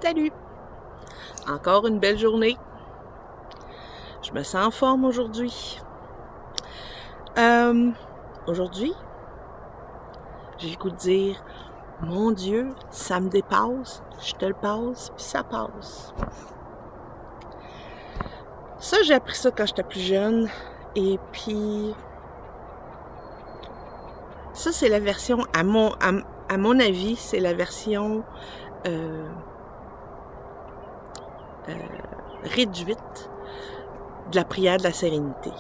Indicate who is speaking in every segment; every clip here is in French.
Speaker 1: Salut! Encore une belle journée. Je me sens en forme aujourd'hui. Aujourd'hui, j'ai le goût de dire, mon Dieu, ça me dépasse, je te le passe, puis ça passe. Ça, j'ai appris ça quand j'étais plus jeune. Et puis, ça, c'est la version, à mon avis, c'est la version réduite de la prière de la sérénité.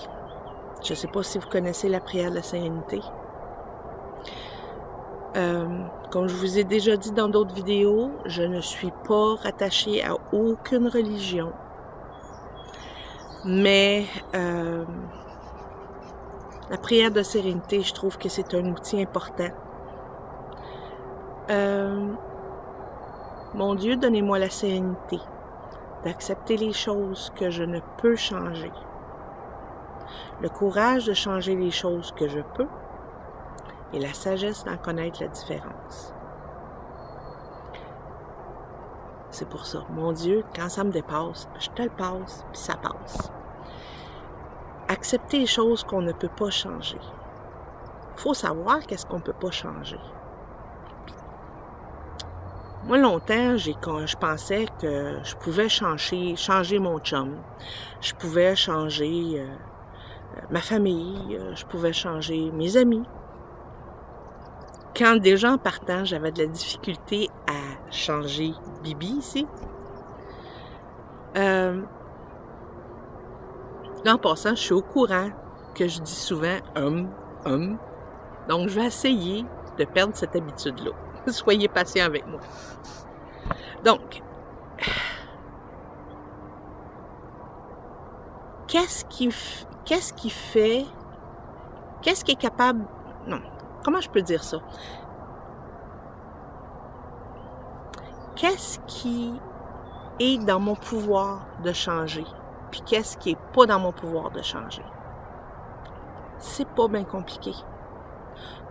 Speaker 1: Je ne sais pas si vous connaissez la prière de la sérénité. Comme je vous ai déjà dit dans d'autres vidéos, je ne suis pas rattachée à aucune religion. Mais la prière de sérénité, je trouve que c'est un outil important. Mon Dieu, donnez-moi la sérénité d'accepter les choses que je ne peux changer. Le courage de changer les choses que je peux et la sagesse d'en connaître la différence. C'est pour ça, mon Dieu, quand ça me dépasse, je te le passe, puis ça passe. Accepter les choses qu'on ne peut pas changer. Il faut savoir qu'est-ce qu'on ne peut pas changer. Moi, longtemps, je pensais que je pouvais changer mon chum. Je pouvais changer ma famille. Je pouvais changer mes amis. Quand déjà en partant, j'avais de la difficulté à changer Bibi ici. Là, en passant, je suis au courant que je dis souvent « Donc, je vais essayer de perdre cette habitude-là. Soyez patient avec moi. Donc, qu'est-ce qui est capable... Non, comment je peux dire ça? Qu'est-ce qui est dans mon pouvoir de changer? Puis qu'est-ce qui n'est pas dans mon pouvoir de changer? C'est pas bien compliqué.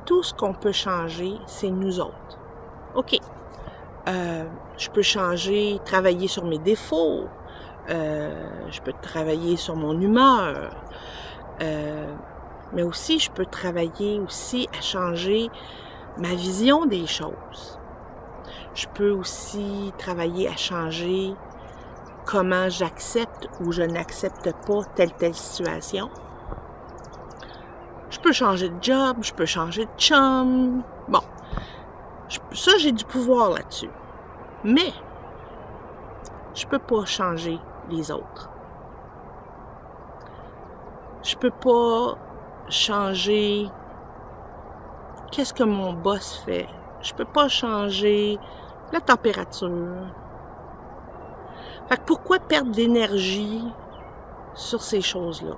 Speaker 1: Tout ce qu'on peut changer, c'est nous autres. OK. Je peux travailler sur mes défauts. Je peux travailler sur mon humeur. Mais aussi, je peux travailler aussi à changer ma vision des choses. Je peux aussi travailler à changer comment j'accepte ou je n'accepte pas telle situation. Je peux changer de job, je peux changer de chum. Bon, ça, j'ai du pouvoir là-dessus. Mais, je peux pas changer les autres. Je peux pas changer qu'est-ce que mon boss fait. Je peux pas changer la température. Fait que pourquoi perdre de l'énergie sur ces choses-là?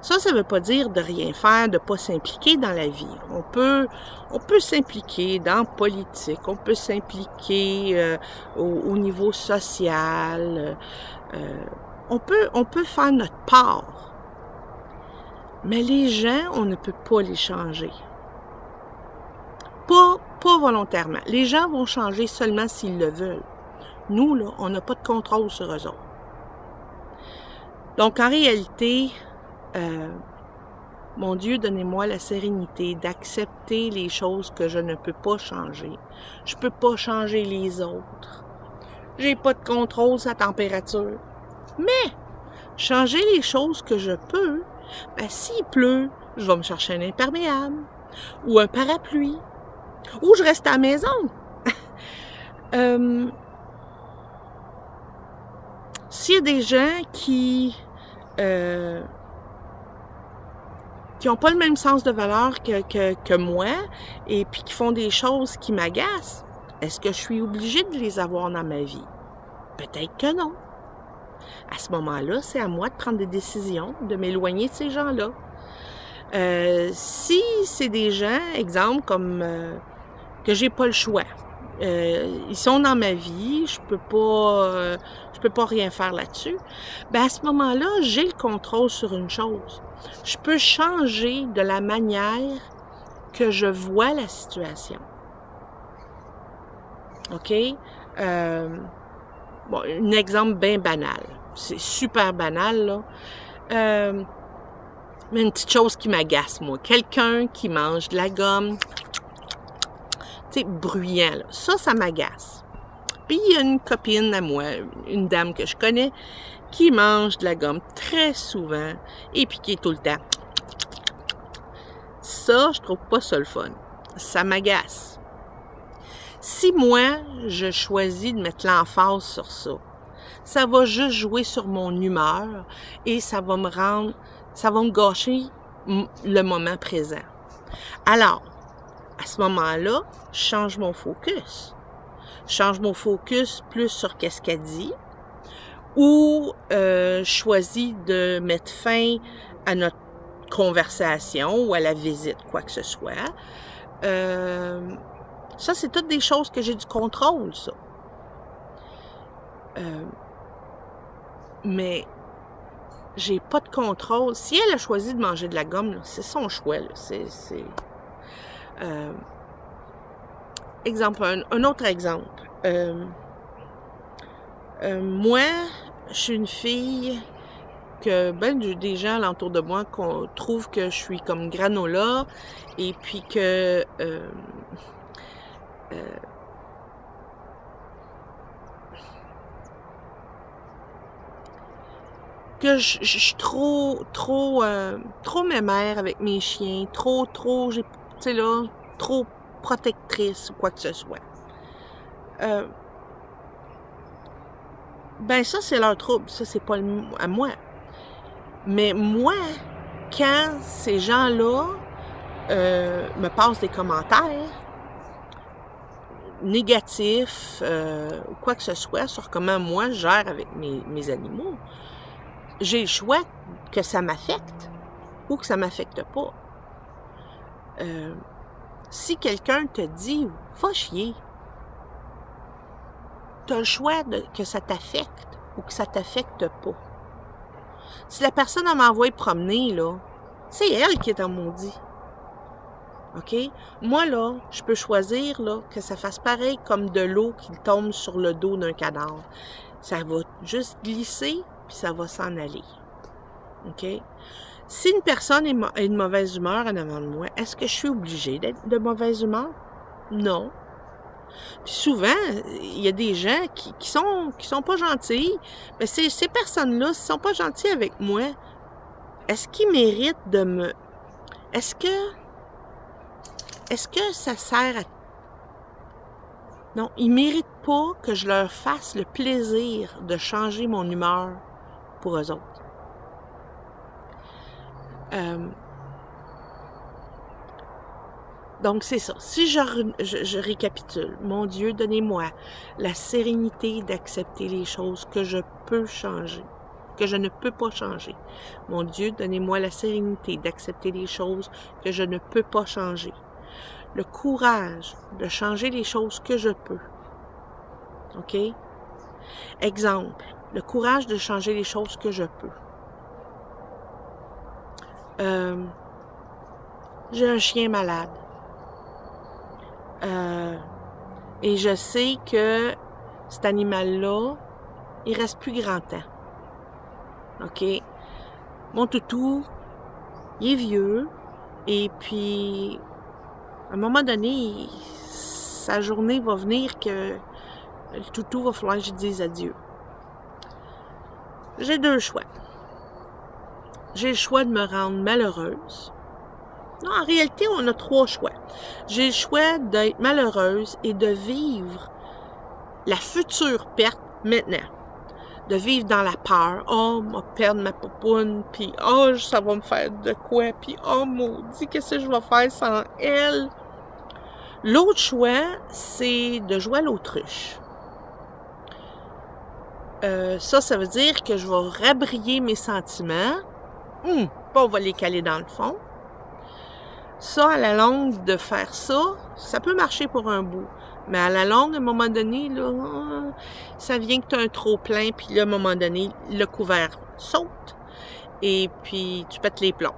Speaker 1: Ça ne veut pas dire de rien faire, de ne pas s'impliquer dans la vie. On peut s'impliquer dans la politique, on peut s'impliquer au niveau social. On peut faire notre part. Mais les gens, on ne peut pas les changer. Pas volontairement. Les gens vont changer seulement s'ils le veulent. Nous, là, on n'a pas de contrôle sur eux autres. Donc, en réalité... mon Dieu, donnez-moi la sérénité d'accepter les choses que je ne peux pas changer. Je ne peux pas changer les autres. J'ai pas de contrôle sur la température. Mais, changer les choses que je peux, ben, s'il pleut, je vais me chercher un imperméable, ou un parapluie, ou je reste à la maison. S'il y a des gens qui n'ont pas le même sens de valeur que moi, et puis qui font des choses qui m'agacent, est-ce que je suis obligée de les avoir dans ma vie? Peut-être que non. À ce moment-là, c'est à moi de prendre des décisions, de m'éloigner de ces gens-là. Si c'est des gens, exemple, comme que j'ai pas le choix, ils sont dans ma vie, je peux pas rien faire là-dessus, ben à ce moment-là, j'ai le contrôle sur une chose. Je peux changer de la manière que je vois la situation. OK? Bon, un exemple bien banal. C'est super banal, là. Mais une petite chose qui m'agace, moi. Quelqu'un qui mange de la gomme, tu sais, bruyant, là. Ça m'agace. Puis, il y a une copine à moi, une dame que je connais, qui mange de la gomme très souvent et puis qui est tout le temps. Ça, je trouve pas ça le fun. Ça m'agace. Si moi, je choisis de mettre l'emphase sur ça, ça va juste jouer sur mon humeur et ça va me gâcher le moment présent. Alors, à ce moment-là, je change mon focus. Je change mon focus plus sur qu'est-ce qu'elle dit ou je choisis de mettre fin à notre conversation ou à la visite, quoi que ce soit. Ça, c'est toutes des choses que j'ai du contrôle, ça. Mais j'ai pas de contrôle. Si elle a choisi de manger de la gomme, c'est son choix. Là. Exemple, un autre exemple. Moi, je suis une fille que des gens alentour de moi qu'on trouve que je suis comme granola et puis que je suis trop mémère avec mes chiens, trop, tu sais là, trop protectrice ou quoi que ce soit. Ben ça, c'est leur trouble, ça, c'est pas à moi. Mais moi, quand ces gens-là me passent des commentaires négatifs ou quoi que ce soit sur comment moi je gère avec mes animaux, j'ai le choix que ça m'affecte ou que ça m'affecte pas. Si quelqu'un te dit « va chier », tu as le choix que ça t'affecte ou que ça t'affecte pas. Si la personne m'envoie promener, là, c'est elle qui est en maudit. OK? Moi, là, je peux choisir là, que ça fasse pareil comme de l'eau qui tombe sur le dos d'un cadavre. Ça va juste glisser, puis ça va s'en aller. OK? Si une personne est de mauvaise humeur en avant de moi, est-ce que je suis obligée d'être de mauvaise humeur? Non. Puis souvent, il y a des gens qui sont pas gentils. Mais ces personnes-là, s'ils sont pas gentils avec moi, est-ce qu'ils méritent de me... Est-ce que ça sert à... Non, ils méritent pas que je leur fasse le plaisir de changer mon humeur pour eux autres. Donc, c'est ça. Si je récapitule, mon Dieu, donnez-moi la sérénité d'accepter les choses que je peux changer, que je ne peux pas changer. Mon Dieu, donnez-moi la sérénité d'accepter les choses que je ne peux pas changer. Le courage de changer les choses que je peux. OK? Exemple, le courage de changer les choses que je peux. J'ai un chien malade. Et je sais que cet animal-là, il reste plus grand temps. OK? Mon toutou, il est vieux. Et puis, à un moment donné, sa journée va venir que le toutou va falloir que je dise adieu. J'ai deux choix. J'ai le choix de me rendre malheureuse. Non, en réalité, on a trois choix. J'ai le choix d'être malheureuse et de vivre la future perte maintenant. De vivre dans la peur. Oh, je vais perdre ma poupoune, puis oh, ça va me faire de quoi, puis oh, maudit, qu'est-ce que je vais faire sans elle? L'autre choix, c'est de jouer à l'autruche. Ça veut dire que je vais rabrier mes sentiments. On va les caler dans le fond. Ça, à la longue, de faire ça, ça peut marcher pour un bout. Mais à la longue, à un moment donné, là, ça vient que tu as un trop-plein, puis là, à un moment donné, le couvert saute, et puis tu pètes les plombs.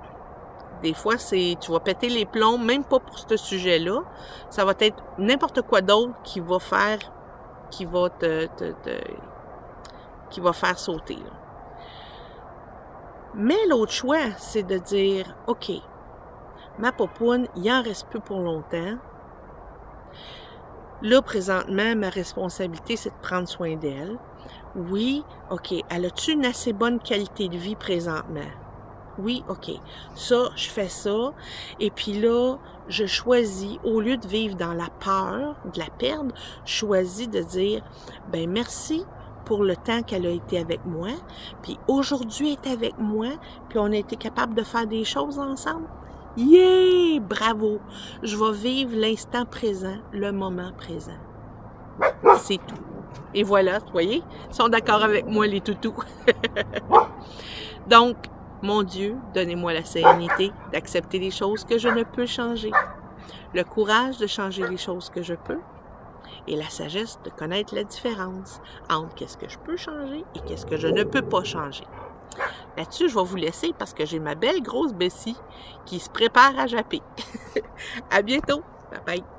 Speaker 1: Des fois, tu vas péter les plombs, même pas pour ce sujet-là. Ça va être n'importe quoi d'autre qui va faire qui va qui va faire sauter. Là. Mais l'autre choix, c'est de dire, OK, ma popoune, il en reste plus pour longtemps. Là, présentement, ma responsabilité, c'est de prendre soin d'elle. Oui, OK, elle a-tu une assez bonne qualité de vie présentement? Oui, OK. Ça, je fais ça. Et puis là, je choisis, au lieu de vivre dans la peur de la perdre, je choisis de dire, ben merci pour le temps qu'elle a été avec moi. Puis aujourd'hui, elle est avec moi. Puis on a été capable de faire des choses ensemble. Yeah! Bravo! Je vais vivre l'instant présent, le moment présent. C'est tout. Et voilà, vous voyez, ils sont d'accord avec moi, les toutous. Donc, mon Dieu, donnez-moi la sérénité d'accepter les choses que je ne peux changer, le courage de changer les choses que je peux et la sagesse de connaître la différence entre qu'est-ce que je peux changer et qu'est-ce que je ne peux pas changer. Là-dessus, je vais vous laisser parce que j'ai ma belle grosse Bessie qui se prépare à japper. À bientôt! Bye bye!